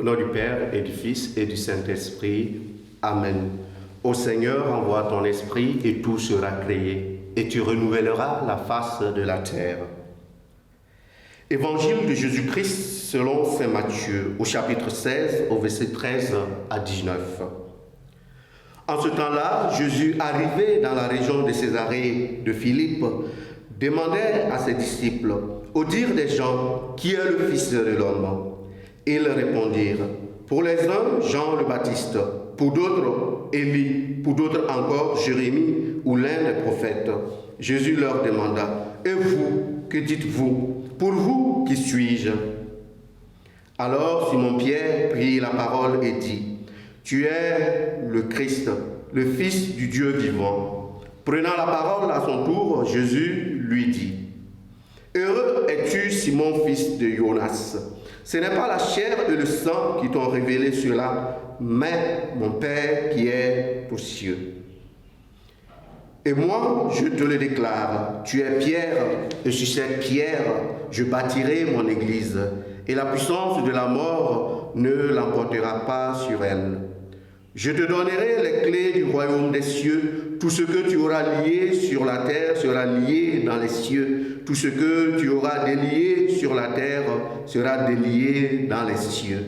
nom du Père et du Fils et du Saint-Esprit. Amen. Ô Seigneur, envoie ton esprit et tout sera créé, et tu renouvelleras la face de la terre. Évangile de Jésus-Christ selon saint Matthieu, au chapitre 16, au verset 13 à 19. En ce temps-là, Jésus, arrivé dans la région de Césarée de Philippe, demandait à ses disciples, au dire des gens, qui est le Fils de l'homme? Ils répondirent, pour les uns, Jean le Baptiste, pour d'autres, Élie, pour d'autres encore, Jérémie ou l'un des prophètes. Jésus leur demanda, et vous, que dites-vous? Pour vous, qui suis-je? Alors Simon-Pierre prit la parole et dit, tu es le Christ, le Fils du Dieu vivant. Prenant la parole à son tour, Jésus lui dit, heureux es-tu, Simon, fils de Jonas. Ce n'est pas la chair et le sang qui t'ont révélé cela, mais mon Père qui est aux cieux. Et moi, je te le déclare, tu es Pierre, et sur cette pierre, je bâtirai mon église, et la puissance de la mort ne l'emportera pas sur elle. Je te donnerai les clés du royaume des cieux. Tout ce que tu auras lié sur la terre sera lié dans les cieux. Tout ce que tu auras délié sur la terre sera délié dans les cieux.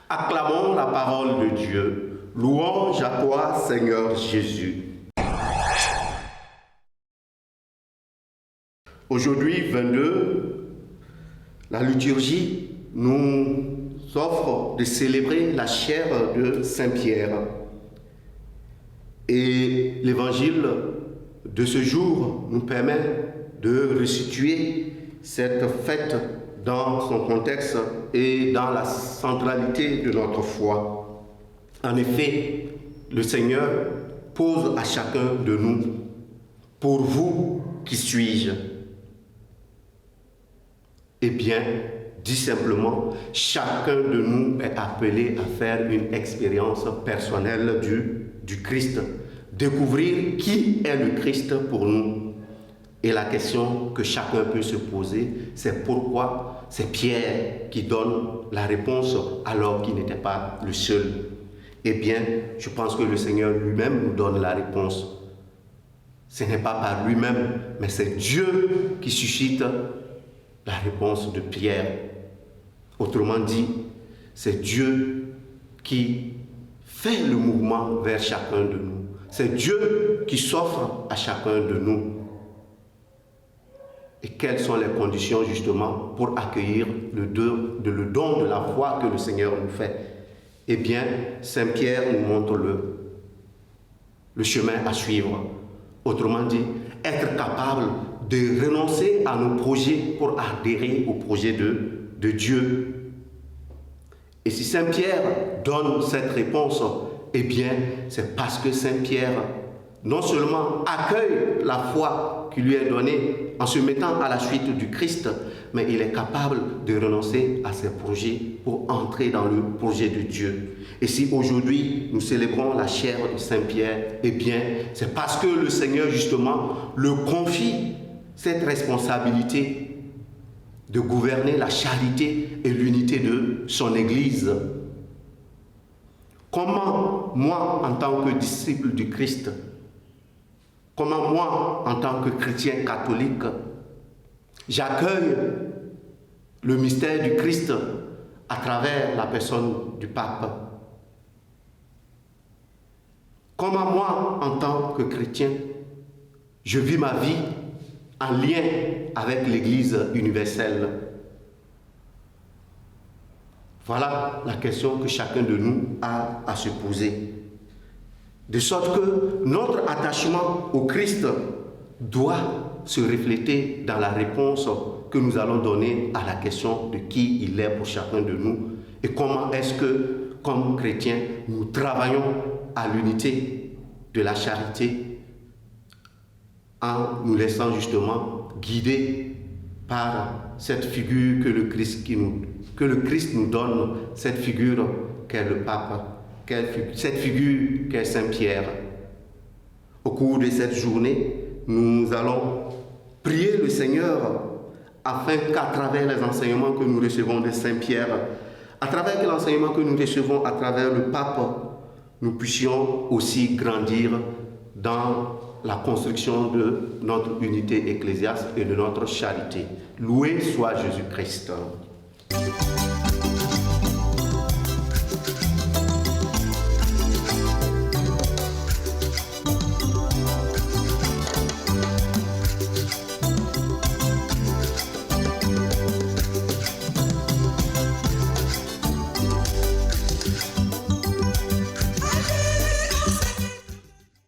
Acclamons la parole de Dieu. Louange à toi, Seigneur Jésus. Aujourd'hui, 22, la liturgie nous offre de célébrer la chair de Saint-Pierre. Et l'évangile de ce jour nous permet de resituer cette fête dans son contexte et dans la centralité de notre foi. En effet, le Seigneur pose à chacun de nous, pour vous, qui suis-je? Eh bien, dit simplement, chacun de nous est appelé à faire une expérience personnelle du Christ, découvrir qui est le Christ pour nous. Et la question que chacun peut se poser, c'est pourquoi c'est Pierre qui donne la réponse alors qu'il n'était pas le seul. Eh bien, je pense que le Seigneur lui-même nous donne la réponse. Ce n'est pas par lui-même, mais c'est Dieu qui suscite la réponse de Pierre. Autrement dit, c'est Dieu qui fait le mouvement vers chacun de nous. C'est Dieu qui s'offre à chacun de nous. Et quelles sont les conditions justement pour accueillir le don de la foi que le Seigneur nous fait? Eh bien, Saint Pierre nous montre le chemin à suivre. Autrement dit, être capable de renoncer à nos projets pour adhérer au projet de Dieu. Et si Saint Pierre donne cette réponse, eh bien, c'est parce que Saint Pierre non seulement accueille la foi qui lui est donnée en se mettant à la suite du Christ, mais il est capable de renoncer à ses projets pour entrer dans le projet de Dieu. Et si aujourd'hui nous célébrons la chair de Saint Pierre, eh bien, c'est parce que le Seigneur justement le confie cette responsabilité de gouverner la charité et l'unité de son Église. Comment moi, en tant que disciple du Christ, comment moi, en tant que chrétien catholique, j'accueille le mystère du Christ à travers la personne du pape? Comment moi, en tant que chrétien, je vis ma vie en lien avec l'Église universelle? Voilà la question que chacun de nous a à se poser. De sorte que notre attachement au Christ doit se refléter dans la réponse que nous allons donner à la question de qui il est pour chacun de nous et comment est-ce que, comme chrétiens, nous travaillons à l'unité de la charité en nous laissant justement guider par cette figure que le Christ nous donne, cette figure qu'est le pape, cette figure qu'est Saint-Pierre. Au cours de cette journée, nous allons prier le Seigneur afin qu'à travers les enseignements que nous recevons de Saint-Pierre, à travers l'enseignement que nous recevons à travers le pape, nous puissions aussi grandir dans la construction de notre unité ecclésiastique et de notre charité. Loué soit Jésus-Christ.